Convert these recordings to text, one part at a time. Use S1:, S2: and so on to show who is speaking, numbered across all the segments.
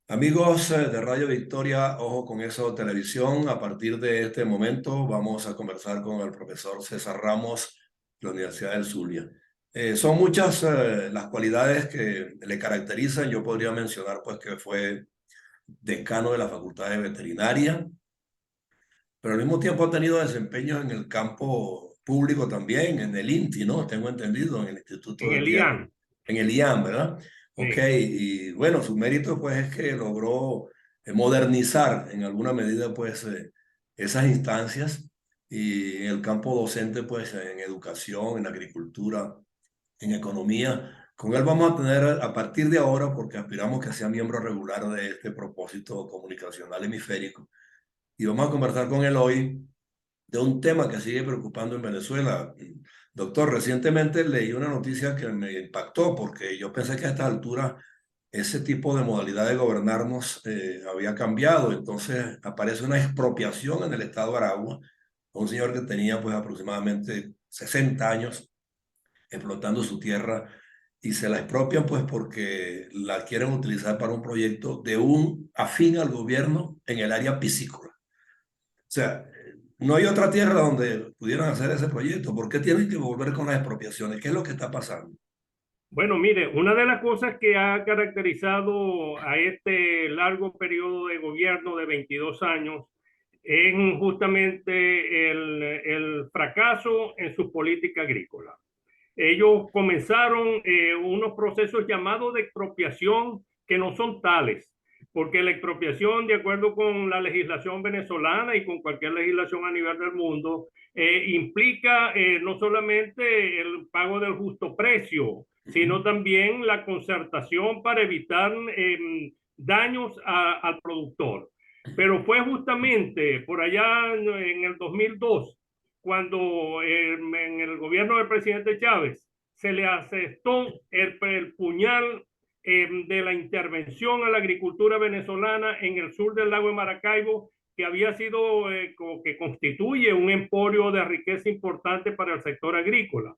S1: Amigos de Radio Victoria, ojo con eso, televisión. A partir de este momento vamos a conversar con el profesor César Ramos de la Universidad del Zulia. Son muchas las cualidades que le caracterizan. Yo podría mencionar pues que fue decano de la Facultad de Veterinaria, pero al mismo tiempo ha tenido desempeños en el campo público también, en el INTI, ¿no? Tengo entendido, en el Instituto
S2: En
S1: de
S2: el
S1: Tierra,
S2: IAN.
S1: en el IAM, ¿verdad? Ok,
S2: Sí.
S1: y bueno, su mérito pues es que logró modernizar en alguna medida pues esas instancias y en el campo docente pues en educación, en agricultura, en economía. Con él vamos a tener a partir de ahora, porque aspiramos que sea miembro regular de este propósito comunicacional hemisférico, y vamos a conversar con él hoy de un tema que sigue preocupando en Venezuela. Doctor, recientemente leí una noticia que me impactó porque yo pensé que a esta altura ese tipo de modalidad de gobernarnos había cambiado. Entonces aparece una expropiación en el estado de Aragua, un señor que tenía pues aproximadamente 60 años explotando su tierra y se la expropian pues porque la quieren utilizar para un proyecto de un afín al gobierno en el área piscícola. O sea, no hay otra tierra donde pudieran hacer ese proyecto. ¿Por qué tienen que volver con las expropiaciones? ¿Qué es lo que está pasando?
S2: Bueno, mire, una de las cosas que ha caracterizado a este largo periodo de gobierno de 22 años es justamente el fracaso en su política agrícola. Ellos comenzaron unos procesos llamados de expropiación que no son tales, porque la expropiación, de acuerdo con la legislación venezolana y con cualquier legislación a nivel del mundo, implica no solamente el pago del justo precio, sino
S1: Ujú.
S2: también la concertación para evitar daños al productor. Pero fue justamente por allá en el 2002 cuando en el gobierno del presidente Chávez se le asestó el puñal de la intervención a la agricultura venezolana en el sur del lago de Maracaibo, que había sido, que constituye un emporio de riqueza importante para el sector agrícola,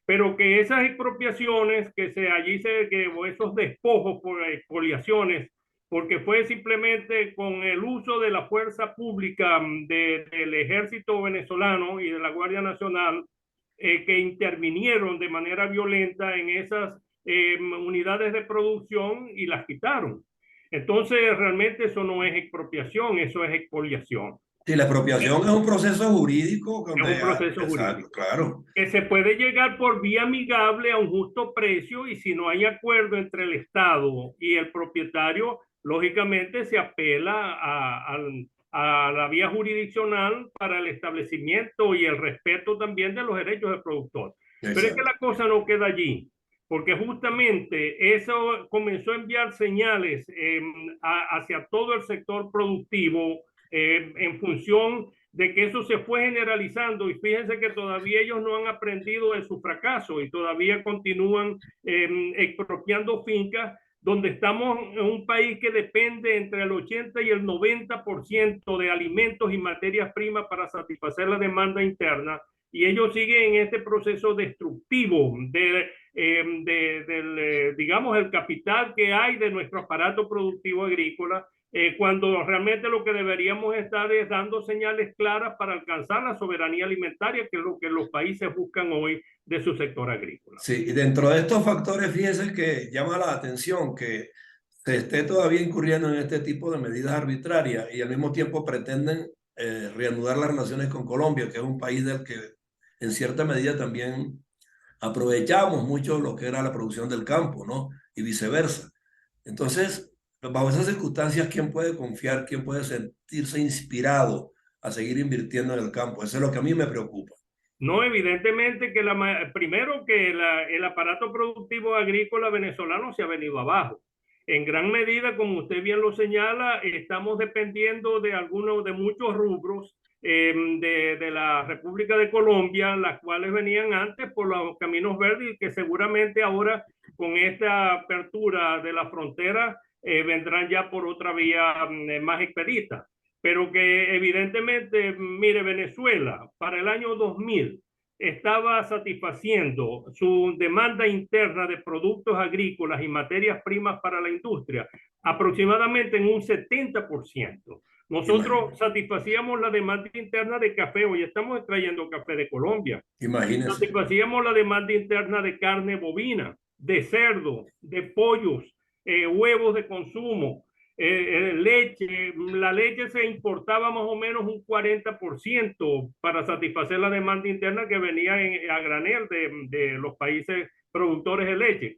S2: pero que esas expropiaciones, allí se llevó esos despojos por expoliaciones, porque fue simplemente con el uso de la fuerza pública del ejército venezolano y de la Guardia Nacional, que intervinieron de manera violenta en esas unidades de producción y las quitaron. Entonces, realmente eso no es expropiación, eso es expoliación.
S1: Sí, la expropiación es un proceso jurídico
S2: Es
S1: donde,
S2: un proceso
S1: exacto,
S2: jurídico
S1: claro.
S2: que se puede llegar por vía amigable a un justo precio, y si no hay acuerdo entre el Estado y el propietario, lógicamente se apela a la vía jurisdiccional para el establecimiento y el respeto también de los derechos del productor. Pero es que
S1: Exacto.
S2: la cosa no queda allí, porque justamente eso comenzó a enviar señales hacia todo el sector productivo en función de que eso se fue generalizando, y fíjense que todavía ellos no han aprendido de su fracaso y todavía continúan expropiando fincas, donde estamos en un país que depende entre el 80 y el 90% de alimentos y materias primas para satisfacer la demanda interna, y ellos siguen en este proceso destructivo digamos, el capital que hay de nuestro aparato productivo agrícola, cuando realmente lo que deberíamos estar es dando señales claras para alcanzar la soberanía alimentaria, que es lo que los países buscan hoy de su sector agrícola.
S1: Sí, y dentro de estos factores, fíjese que llama la atención que se esté todavía incurriendo en este tipo de medidas arbitrarias y al mismo tiempo pretenden reanudar las relaciones con Colombia, que es un país del que en cierta medida también aprovechamos mucho lo que era la producción del campo, ¿no? Y viceversa. Entonces, bajo esas circunstancias, ¿quién puede confiar, quién puede sentirse inspirado a seguir invirtiendo en el campo? Eso es lo que a mí me preocupa.
S2: No, evidentemente que primero que el aparato productivo agrícola venezolano se ha venido abajo. En gran medida, como usted bien lo señala, estamos dependiendo de algunos, de muchos rubros de la República de Colombia, las cuales venían antes por los caminos verdes, y que seguramente ahora con esta apertura de la frontera vendrán ya por otra vía más expedita. Pero que evidentemente, mire, Venezuela para el año 2000 estaba satisfaciendo su demanda interna de productos agrícolas y materias primas para la industria aproximadamente en un 70%. Nosotros
S1: Imagínese.
S2: satisfacíamos la demanda interna de café, hoy estamos extrayendo café de Colombia.
S1: Imagínese.
S2: Satisfacíamos la demanda interna de carne bovina, de cerdo, de pollos, huevos de consumo, leche. La leche se importaba más o menos un 40% para satisfacer la demanda interna que venía a granel de los países productores de leche.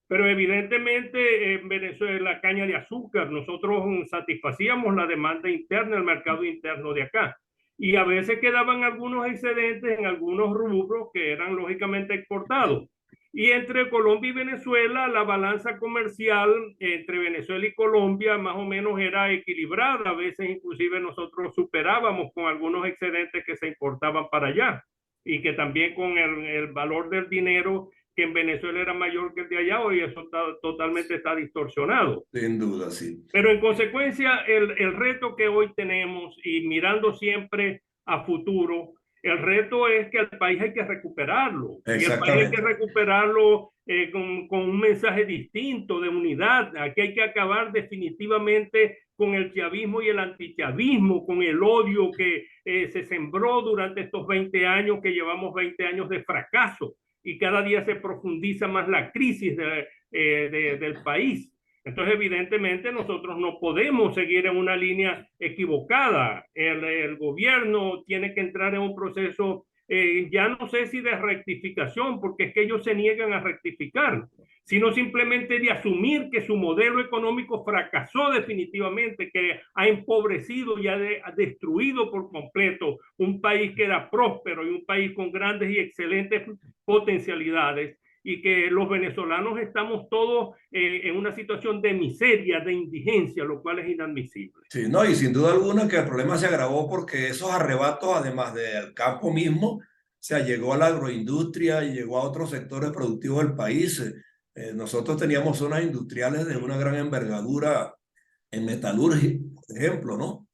S2: Pero evidentemente en Venezuela la caña de azúcar, nosotros satisfacíamos la demanda interna, el mercado interno de acá. Y a veces quedaban algunos excedentes en algunos rubros que eran lógicamente exportados. Y entre Colombia y Venezuela, la balanza comercial entre Venezuela y Colombia más o menos era equilibrada. A veces inclusive nosotros superábamos con algunos excedentes que se importaban para allá y que también con el valor del dinero que en Venezuela era mayor que el de allá, hoy eso totalmente está distorsionado.
S1: Sin duda, sí.
S2: Pero en consecuencia, el reto que hoy tenemos y mirando siempre a futuro, el reto es que al país hay que recuperarlo. Y el país hay que
S1: Exactamente.
S2: recuperarlo con un mensaje distinto de unidad. Aquí hay que acabar definitivamente con el chavismo y el antichavismo, con el odio que se sembró durante estos 20 años, que llevamos 20 años de fracaso. Y cada día se profundiza más la crisis del país. Entonces, evidentemente, nosotros no podemos seguir en una línea equivocada. El gobierno tiene que entrar en un proceso, ya no sé si de rectificación, porque es que ellos se niegan a rectificar, sino simplemente de asumir que su modelo económico fracasó definitivamente, que ha empobrecido y ha destruido por completo un país que era próspero y un país con grandes y excelentes potencialidades, y que los venezolanos estamos todos en una situación de miseria, de indigencia, lo cual es inadmisible.
S1: Sí, no, y sin duda alguna que el problema se agravó porque esos arrebatos, además del campo mismo, o sea, llegó a la agroindustria y llegó a otros sectores productivos del país. Nosotros teníamos zonas industriales de una gran envergadura en metalurgia, por ejemplo, ¿no?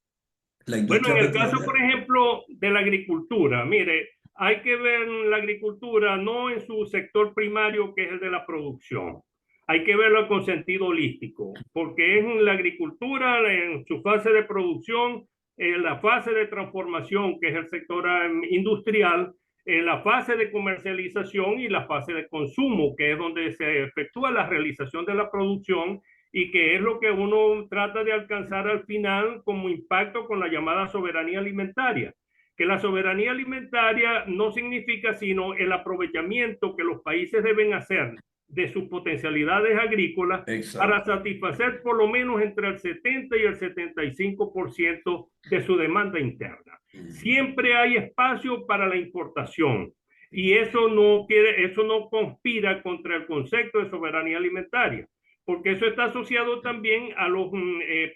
S1: La
S2: Bueno,
S1: industria
S2: en el caso, por
S1: petrolera.
S2: ejemplo, de la agricultura, mire, hay que ver la agricultura no en su sector primario, que es el de la producción. Hay que verlo con sentido holístico, porque es en la agricultura, en su fase de producción, en la fase de transformación, que es el sector industrial, en la fase de comercialización y la fase de consumo, que es donde se efectúa la realización de la producción y que es lo que uno trata de alcanzar al final como impacto con la llamada soberanía alimentaria. Que la soberanía alimentaria no significa sino el aprovechamiento que los países deben hacer de sus potencialidades agrícolas para
S1: Exacto.
S2: satisfacer por lo menos entre el 70 y el 75% de su demanda interna. Siempre hay espacio para la importación y eso no conspira contra el concepto de soberanía alimentaria, porque eso está asociado también a los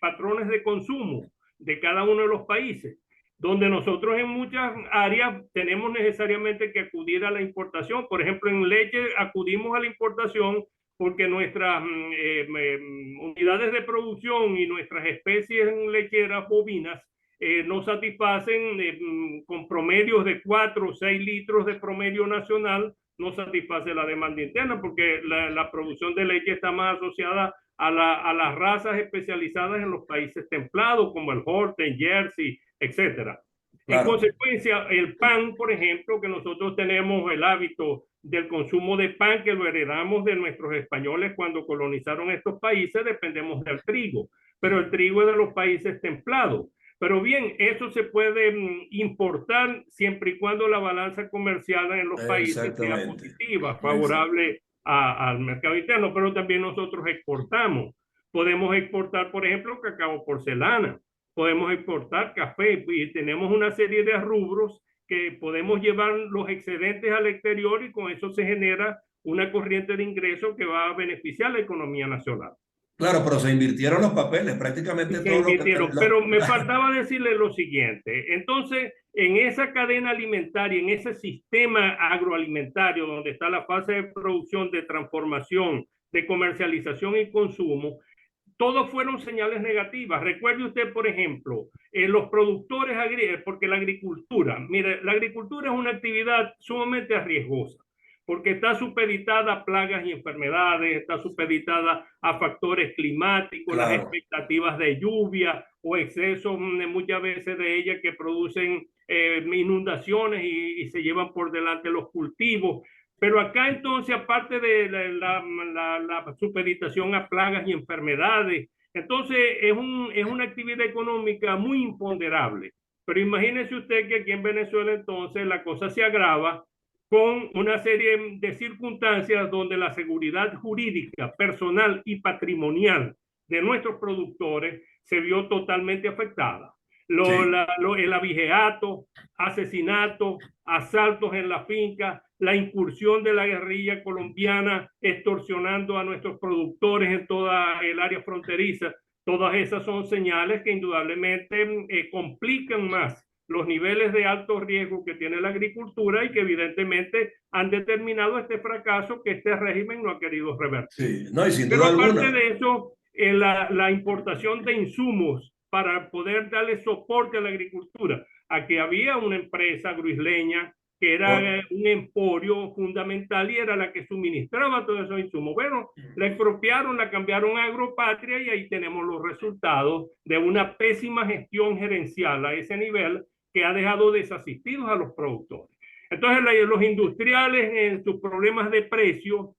S2: patrones de consumo de cada uno de los países, donde nosotros en muchas áreas tenemos necesariamente que acudir a la importación. Por ejemplo, en leche acudimos a la importación porque nuestras unidades de producción y nuestras especies lecheras bovinas no satisfacen con promedios de 4 o 6 litros de promedio nacional, no satisface la demanda interna, porque la producción de leche está más asociada a las razas especializadas en los países templados, como el Holstein, Jersey, etcétera. En
S1: Claro,
S2: consecuencia, el pan, por ejemplo, que nosotros tenemos el hábito del consumo de pan que lo heredamos de nuestros españoles cuando colonizaron estos países, dependemos del trigo, pero el trigo es de los países templados. Pero bien, eso se puede importar siempre y cuando la balanza comercial en los países sea
S1: exactamente.
S2: positiva,
S1: Exacto.
S2: favorable al mercado interno, pero también nosotros exportamos. Podemos exportar, por ejemplo, cacao porcelana, podemos exportar café y tenemos una serie de rubros que podemos llevar los excedentes al exterior y con eso se genera una corriente de ingresos que va a beneficiar la economía nacional.
S1: Claro, pero se invirtieron los papeles, prácticamente
S2: Se
S1: todo lo que...
S2: invirtieron, pero me faltaba decirle lo siguiente. Entonces, en esa cadena alimentaria, en ese sistema agroalimentario donde está la fase de producción, de transformación, de comercialización y consumo, todos fueron señales negativas. Recuerde usted, por ejemplo, los productores agrícolas, porque la agricultura, mire, la agricultura es una actividad sumamente riesgosa, porque está supeditada a plagas y enfermedades, está supeditada a factores climáticos, las
S1: Claro,
S2: expectativas de lluvia o excesos muchas veces de ellas que producen inundaciones y se llevan por delante los cultivos. Pero acá entonces, aparte de la supeditación a plagas y enfermedades, entonces es una actividad económica muy imponderable. Pero imagínese usted que aquí en Venezuela entonces la cosa se agrava con una serie de circunstancias donde la seguridad jurídica, personal y patrimonial de nuestros productores se vio totalmente afectada.
S1: sí.
S2: El abigeato, asesinatos, asaltos en la finca, la incursión de la guerrilla colombiana extorsionando a nuestros productores en toda el área fronteriza. Todas esas son señales que indudablemente complican más los niveles de alto riesgo que tiene la agricultura y que evidentemente han determinado este fracaso que este régimen no ha querido revertir.
S1: Sí, no, y sin
S2: Pero
S1: duda
S2: aparte
S1: alguna.
S2: de eso, la importación de insumos para poder darle soporte a la agricultura. Aquí había una empresa gruisleña que era
S1: Por-
S2: un emporio fundamental y era la que suministraba todos esos insumos. Bueno, la expropiaron, la cambiaron a Agropatria y ahí tenemos los resultados de una pésima gestión gerencial a ese nivel que ha dejado desasistidos a los productores. Entonces, los industriales en sus problemas de precio,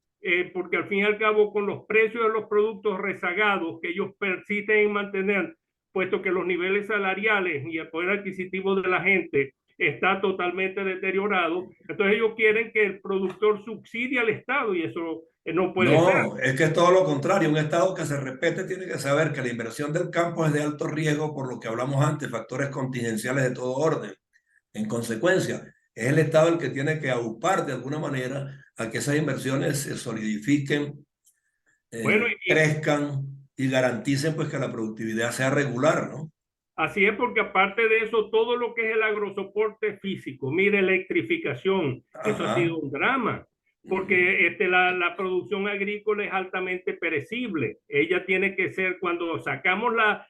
S2: porque al fin y al cabo con los precios de los productos rezagados que ellos persisten en mantener, puesto que los niveles salariales y el poder adquisitivo de la gente está totalmente deteriorado, entonces ellos quieren que el productor subsidie al Estado y eso no puede ser.
S1: No, es que es todo lo contrario. Un Estado que se respete tiene que saber que la inversión del campo es de alto riesgo, por lo que hablamos antes, factores contingenciales de todo orden. En consecuencia, es el Estado el que tiene que aupar de alguna manera a que esas inversiones se solidifiquen,
S2: Bueno, y
S1: crezcan y garanticen pues que la productividad sea regular, ¿no?
S2: así es porque aparte de eso, todo lo que es el agrosoporte físico, mire, electrificación, eso ha sido
S1: Ajá.
S2: un drama, porque la producción agrícola es altamente perecible. Ella tiene que ser, cuando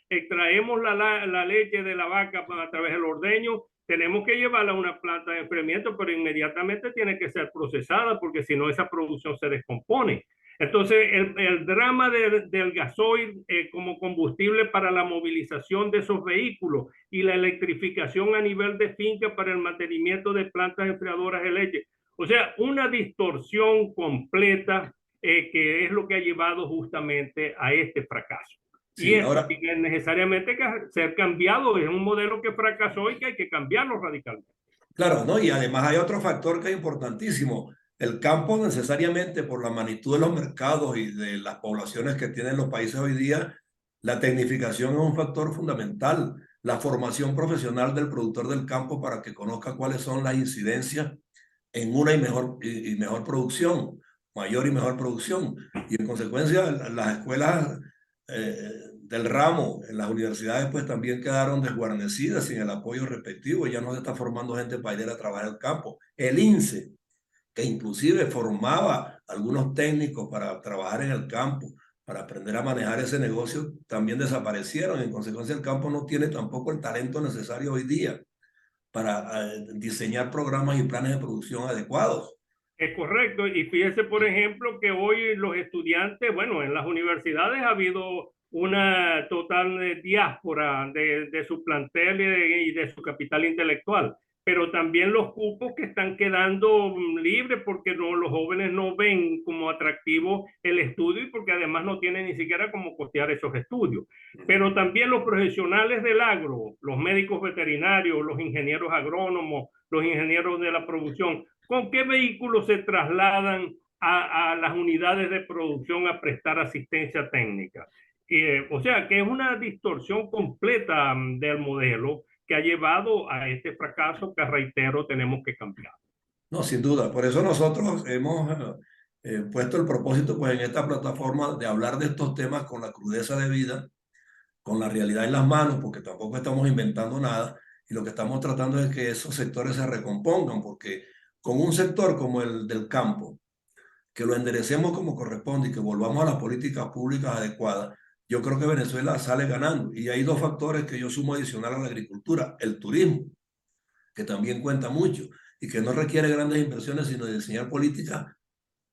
S2: extraemos la leche de la vaca a través del ordeño, tenemos que llevarla a una planta de enfriamiento, pero inmediatamente tiene que ser procesada porque si no esa producción se descompone. Entonces, el drama del gasoil como combustible para la movilización de esos vehículos y la electrificación a nivel de finca para el mantenimiento de plantas enfriadoras de leche. O sea, una distorsión completa que es lo que ha llevado justamente a este fracaso. Y
S1: Sí,
S2: eso
S1: ahora,
S2: tiene necesariamente que ser cambiado. Es un modelo que fracasó y que hay que cambiarlo radicalmente.
S1: claro, ¿no? Y además hay otro factor que es importantísimo. El campo necesariamente por la magnitud de los mercados y de las poblaciones que tienen los países hoy día, la tecnificación es un factor fundamental. La formación profesional del productor del campo para que conozca cuáles son las incidencias en una y mejor producción, mayor y mejor producción. Y en consecuencia, las escuelas del ramo, en las universidades, pues también quedaron desguarnecidas sin el apoyo respectivo. Ya no se está formando gente para ir a trabajar al campo. El INSE, que inclusive formaba algunos técnicos para trabajar en el campo, para aprender a manejar ese negocio, también desaparecieron. En consecuencia, el campo no tiene tampoco el talento necesario hoy día para diseñar programas y planes de producción adecuados.
S2: Es correcto. Y fíjese, por ejemplo, que hoy los estudiantes, bueno, en las universidades ha habido una total diáspora de su plantel y de su capital intelectual, pero también los cupos que están quedando libres porque no, los jóvenes no ven como atractivo el estudio y porque además no tienen ni siquiera cómo costear esos estudios. Pero también los profesionales del agro, los médicos veterinarios, los ingenieros agrónomos, los ingenieros de la producción, ¿con qué vehículos se trasladan a las unidades de producción a prestar asistencia técnica? O sea, que es una distorsión completa del modelo que ha llevado a este fracaso que, reitero, tenemos que cambiar.
S1: No, sin duda. Por eso nosotros hemos puesto el propósito pues, en esta plataforma de hablar de estos temas con la crudeza de vida, con la realidad en las manos, porque tampoco estamos inventando nada y lo que estamos tratando es que esos sectores se recompongan, porque con un sector como el del campo, que lo enderecemos como corresponde y que volvamos a las políticas públicas adecuadas, yo creo que Venezuela sale ganando. Y hay dos factores que yo sumo adicional a la agricultura. El turismo, que también cuenta mucho y que no requiere grandes inversiones, sino diseñar políticas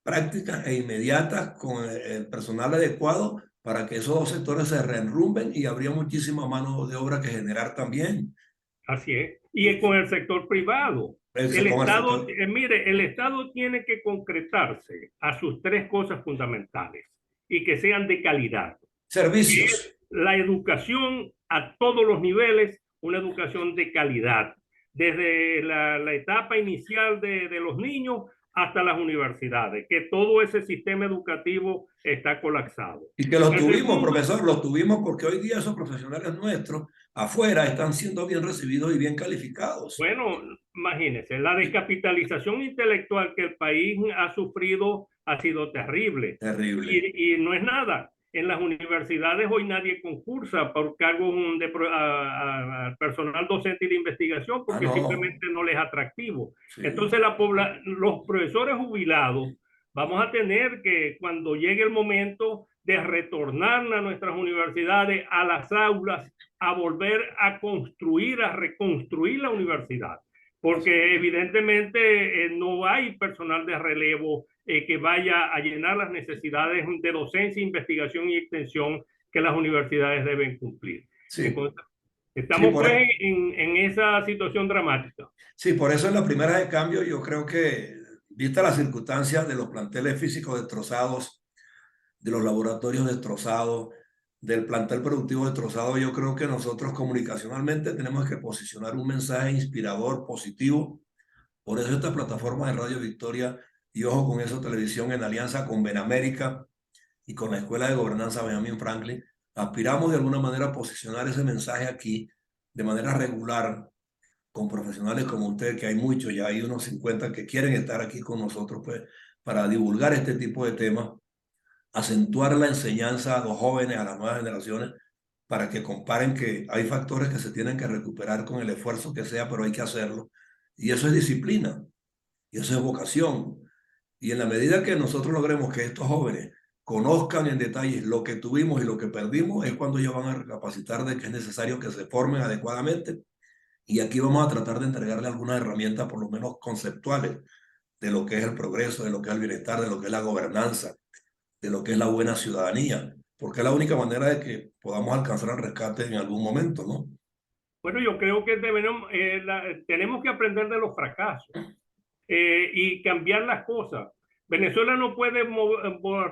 S1: prácticas e inmediatas con el personal adecuado para que esos dos sectores se reenrumben y habría muchísima mano de obra que generar también.
S2: Así es. Y con el sector privado. El
S1: Con el
S2: Estado,
S1: sector.
S2: mire, el Estado tiene que concretarse a sus tres cosas fundamentales y que sean de calidad.
S1: Servicios.
S2: La educación a todos los niveles, una educación de calidad, desde la etapa inicial de los niños hasta las universidades, que todo ese sistema educativo está colapsado.
S1: Y que los
S2: El
S1: tuvimos,
S2: segundo,
S1: profesor, los tuvimos porque hoy día esos profesionales nuestros afuera están siendo bien recibidos y bien calificados.
S2: bueno, imagínense, la descapitalización intelectual que el país ha sufrido ha sido terrible.
S1: Terrible.
S2: Y no es nada. En las universidades hoy nadie concursa por cargos a personal docente y de investigación
S1: Ah,
S2: porque
S1: no.
S2: simplemente no les es atractivo.
S1: Sí.
S2: Entonces, los profesores jubilados vamos a tener que, cuando llegue el momento de retornar a nuestras universidades, a las aulas, a volver a construir, a reconstruir la universidad, porque evidentemente no hay personal de relevo que vaya a llenar las necesidades de docencia, investigación y extensión que las universidades deben cumplir.
S1: Sí.
S2: Entonces,
S1: Sí,
S2: estamos pues en esa situación dramática.
S1: sí, por eso en la primera de cambio yo creo que, vista las circunstancias de los planteles físicos destrozados, de los laboratorios destrozados, del plantel productivo destrozado, yo creo que nosotros comunicacionalmente tenemos que posicionar un mensaje inspirador, positivo. Por eso esta plataforma de Radio Victoria y Ojo con eso Televisión en alianza con Benamérica y con la Escuela de Gobernanza Benjamin Franklin, aspiramos de alguna manera a posicionar ese mensaje aquí de manera regular con profesionales como usted, que hay muchos, ya hay unos 50 que quieren estar aquí con nosotros, pues, para divulgar este tipo de temas, acentuar la enseñanza a los jóvenes, a las nuevas generaciones, para que comparen que hay factores que se tienen que recuperar con el esfuerzo que sea, pero hay que hacerlo. Y eso es disciplina, y eso es vocación. Y en la medida que nosotros logremos que estos jóvenes conozcan en detalle lo que tuvimos y lo que perdimos, es cuando ellos van a recapacitar de que es necesario que se formen adecuadamente. Y aquí vamos a tratar de entregarle algunas herramientas, por lo menos conceptuales, de lo que es el progreso, de lo que es el bienestar, de lo que es la gobernanza, de lo que es la buena ciudadanía, porque es la única manera de que podamos alcanzar el rescate en algún momento, ¿no?
S2: Bueno, yo creo que tenemos que aprender de los fracasos y cambiar las cosas. Venezuela no puede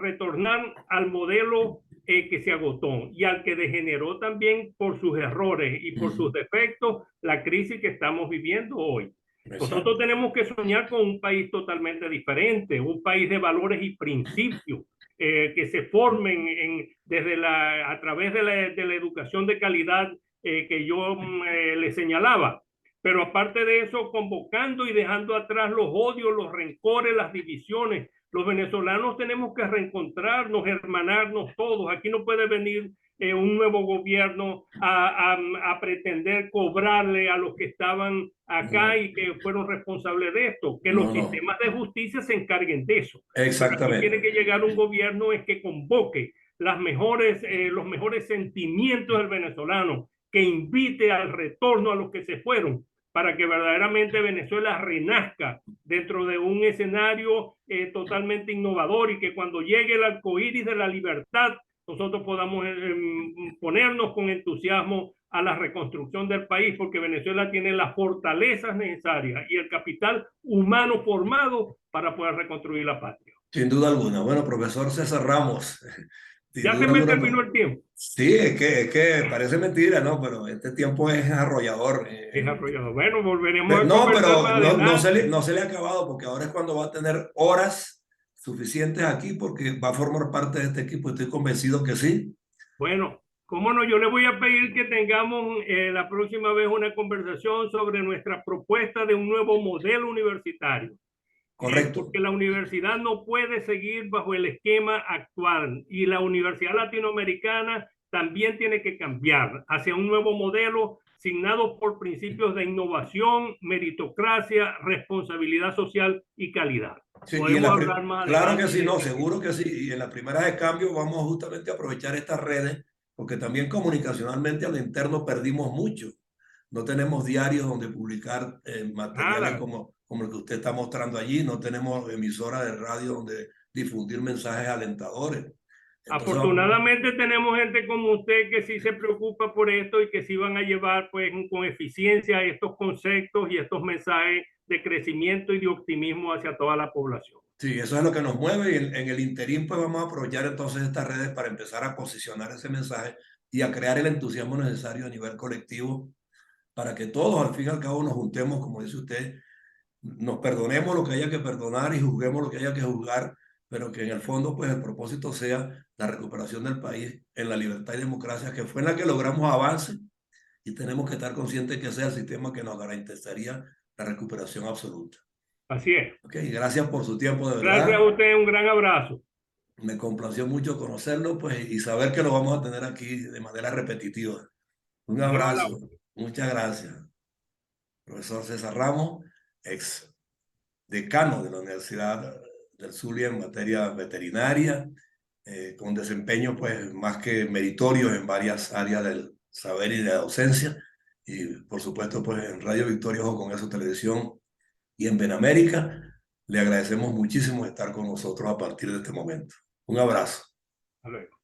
S2: retornar al modelo que se agotó y al que degeneró también por sus errores y por sus defectos la crisis que estamos viviendo hoy. Nosotros
S1: Exacto.
S2: tenemos que soñar con un país totalmente diferente, un país de valores y principios que se formen a través de la educación de calidad que yo le señalaba. Pero aparte de eso, convocando y dejando atrás los odios, los rencores, las divisiones. Los venezolanos tenemos que reencontrarnos, hermanarnos todos. Aquí no puede venir un nuevo gobierno a pretender cobrarle a los que estaban acá
S1: No,
S2: y que fueron responsables de esto. Que los
S1: no, no.
S2: sistemas de justicia se encarguen de eso. Pero aquí tiene
S1: Exactamente.
S2: que llegar un gobierno que convoque los mejores sentimientos del venezolano, que invite al retorno a los que se fueron, para que verdaderamente Venezuela renazca dentro de un escenario totalmente innovador y que cuando llegue el arcoíris de la libertad nosotros podamos ponernos con entusiasmo a la reconstrucción del país, porque Venezuela tiene las fortalezas necesarias y el capital humano formado para poder reconstruir la patria.
S1: Sin duda alguna. Bueno, profesor César Ramos, sin
S2: Ya se
S1: duda
S2: me
S1: alguna,
S2: terminó el tiempo.
S1: sí, es que parece mentira, ¿no? Pero este tiempo es arrollador.
S2: Desarrollado. Bueno, volveremos a
S1: No,
S2: conversar
S1: pero
S2: más
S1: no,
S2: adelante.
S1: no se le ha acabado porque ahora es cuando va a tener horas suficientes aquí porque va a formar parte de este equipo. Estoy convencido que sí.
S2: Bueno, cómo no, yo le voy a pedir que tengamos la próxima vez una conversación sobre nuestra propuesta de un nuevo modelo universitario,
S1: Correcto.
S2: porque la universidad no puede seguir bajo el esquema actual y la universidad latinoamericana también tiene que cambiar hacia un nuevo modelo signado por principios de innovación, meritocracia, responsabilidad social y calidad.
S1: Sí,
S2: Podemos hablar más
S1: claro que
S2: adelante
S1: sí,
S2: de
S1: no,
S2: este
S1: seguro
S2: tema.
S1: que sí. Y en la primera de cambio vamos justamente a aprovechar estas redes porque también comunicacionalmente a lo interno perdimos mucho. No tenemos diarios donde publicar materiales
S2: Nada.
S1: como el que usted está mostrando allí, no tenemos emisoras de radio donde difundir mensajes alentadores. Entonces,
S2: Afortunadamente tenemos gente como usted que sí se preocupa por esto y que sí van a llevar pues con eficiencia estos conceptos y estos mensajes de crecimiento y de optimismo hacia toda la población.
S1: sí, eso es lo que nos mueve y en el interín pues vamos a aprovechar entonces estas redes para empezar a posicionar ese mensaje y a crear el entusiasmo necesario a nivel colectivo para que todos al fin y al cabo nos juntemos, como dice usted, nos perdonemos lo que haya que perdonar y juzguemos lo que haya que juzgar, pero que en el fondo pues el propósito sea la recuperación del país en la libertad y democracia, que fue en la que logramos avance y tenemos que estar conscientes que ese es el sistema que nos garantizaría la recuperación absoluta.
S2: Así es.
S1: Ok, gracias por su tiempo de
S2: Gracias a
S1: verdad.
S2: usted, un gran abrazo.
S1: Me complació mucho conocerlo pues, y saber que lo vamos a tener aquí de manera repetitiva. Un
S2: Dios a
S1: abrazo.
S2: la
S1: Muchas gracias. Profesor César Ramos, ex decano de la Universidad del Zulia en materia veterinaria, con desempeño pues más que meritorio en varias áreas del saber y de la docencia. Y por supuesto pues en Radio Victoria Ojo con Eso Televisión y en Benamérica. Le agradecemos muchísimo estar con nosotros a partir de este momento. Un abrazo.
S2: Hasta luego.